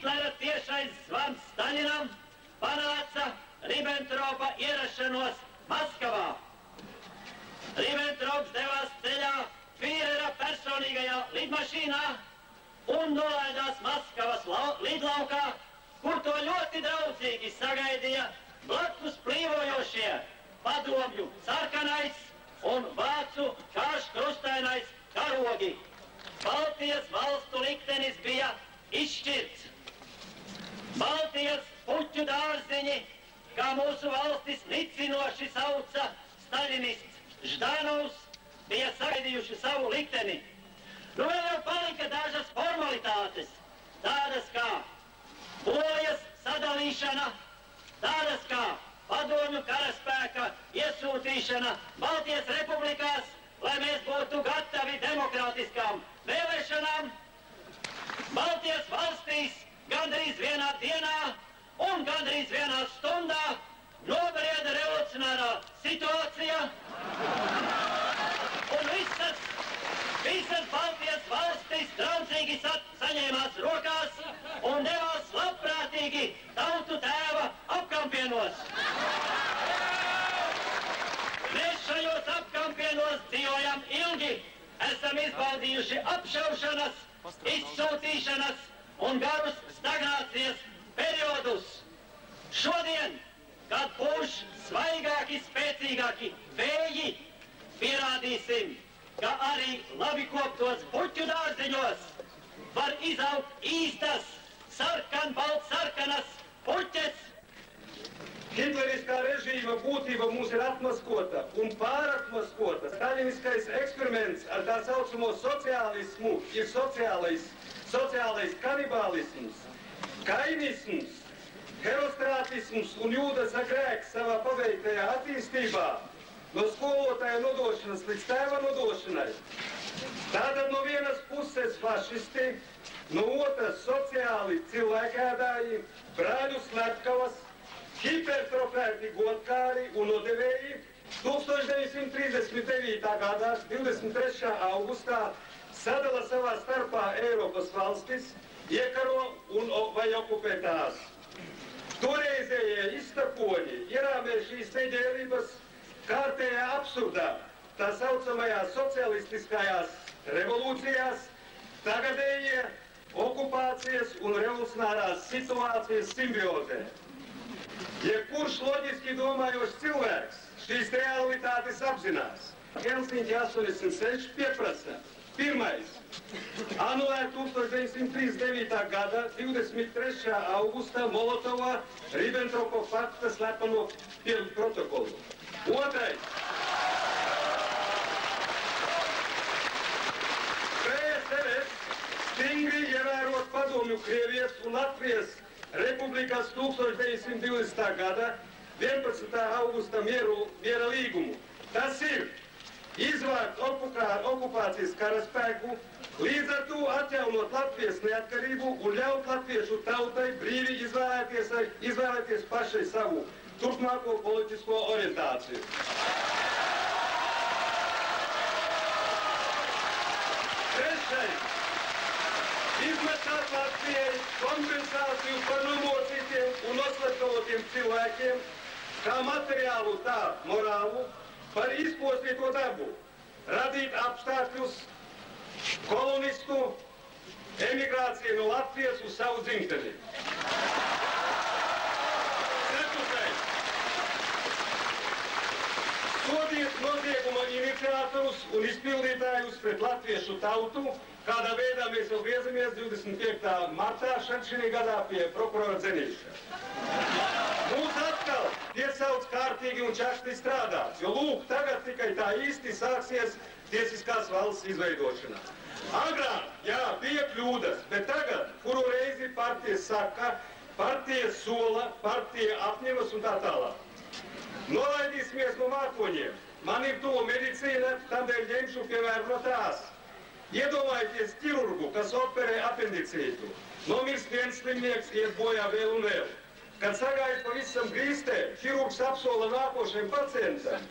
Hitlera tiešais zvans Staļinam panāca Ribbentropa ierašanos Maskavā. Ribbentrops devās ceļā Fīrera personīgajā lidmašīnā un nolaidās Maskavas lidlaukā, kur to ļoti draudzīgi sagaidīja blakus plīvojošie padomju sarkanais un vācu karškrustainais karogi. Baltijas valstu liktenis bija izšķirts. Baltijas puķu dārziņi, kā mūsu valstis nicinoši sauca staļinists Ždanovs, bija sagaidījuši savu likteni. Nu vēl jau palika dažas formalitātes, tādas kā Polijas sadalīšana, tādas kā padomju karaspēka iesūtīšana Baltijas republikās, lai mēs būtu gatavi demokrātiskām vēlēšanām. Baltijas valstīs gandrīz vienā dienā un gandrīz vienā stundā nobrieda revolucionārā situācija, un visas Baltijas valstis draudzīgi saņēmās rokās un devās labprātīgi tautu tēva apkampienos. Mēs šajos apkampienos dzīvojam ilgi, esam izbaudījuši apšaušanas, izsūtīšanas un garus stagnācijas periodus. Šodien, kad būs svaigāki, spēcīgāki vēji, pierādīsim, ka arī labi koptos puķu dārziņos var izaugt īstas sarkanas puķes. Hitleriskā režīma būtība mums ir atmaskota un pāratmaskota. Staļiniskais eksperiments ar tā saucamo sociālismu ir sociālais kanibālisms, kainisms, herostrātisms un jūdasa grēks savā paveiktajā attīstībā, no skolotāja nodošanas līdz tēva nodošanai. Tātad no vienas puses fašisti, no otras sociāli cilvēkēdāji, brāļu slepkavas, hipertrofēti godkāri un nodevēji 1939. gadā, 23. augustā, sadala savā starpā Eiropas valstis, iekaro vai okupē tās. Toreizējie iztakoņi ierāmē šīs neģēlības kārtējā absurdā, tā saucamajās socialistiskajās revolūcijās, tagadējie okupācijas un revolucionārās situācijas simbiozē. Jebkurš loģiski domājošs cilvēks šīs realitātes apzinās. Helsinki 86 pieprasa. Pirmais. Anulēt 1939. gada 23. augustā Molotovā Ribbentropa fakta slepeno protokolu. Otrais. PSRS stingri ievērot padomju Krievijas un Latvijas republikas 1920. gada 11. augusta miera līgumu. Tas ir izvākt okupācijas karaspēku, līdz ar to atjaunot Latvijas neatkarību un ļaut latviešu tautai brīvi izvēlēties pašai savu turpmāko politisko orientāciju. Trešais. Izmaksāt Latvijai kompensāciju par nomocītiem un noslepkavotiem cilvēkiem, kā materiālu, tā morālu, par izpostīto dabu, radīt apstākļus kolonistu emigrāciju no Latvijas uz savu dzimteni. Ceturtais. Sodiet nozieguma iniciatorus un izpildītājus pret latviešu tautu, kādā veidā mēs jau griezamies 25. martā šī gadā pie prokurora Dzenīša. Mūs atkal piesauc kārtīgi un čaksti strādāts, jo lūk, tagad tikai tā īsti sāksies tiesiskās valsts izveidošanā. Agrāk, jā, bija kļūdas, bet tagad, kuru reizi partija saka, partija sola, partija apņemas un tā tālāk. Nolaidīsimies no mākoņiem. Man ir to medicīna, tādēļ ņemšu piemēru no tās. Iedomājieties ķirurgu, kas operē apendicītu. Nomirst viens slimnieks, iet bojā vēl un vēl. Kad sagājas pavisam grīstē, ķirurgs apsola nākošajam pacientam.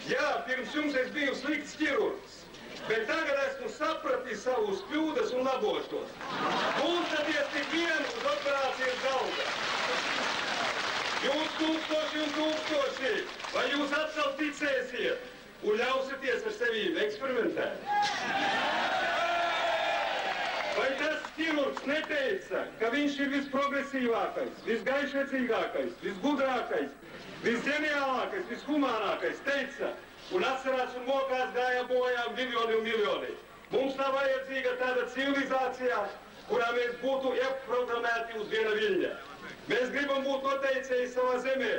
Jā, pirms jums es biju slikts ķirurgs, bet tagad esmu sapratis savus kļūdas un labošos. Pulsaties tik vien uz operāciju tūkstoši un tūkstoši. Vai jūs atkal ticēsiet un ļausieties ar sevi eksperimentēt? Vai tas ķirurgs neteica, ka viņš ir visprogresīvākais, visgaišrecīgākais, visgudrākais, visģeniālākais, vishumānākais? Teica, un atcerās un mokās gāja bojā miljoni un miljoni. Mums nav vajadzīga tāda civilizācijā, kurā mēs būtu ieprogrammēti uz viena viļņa. Mēs gribam būt noteicēji savā zemē.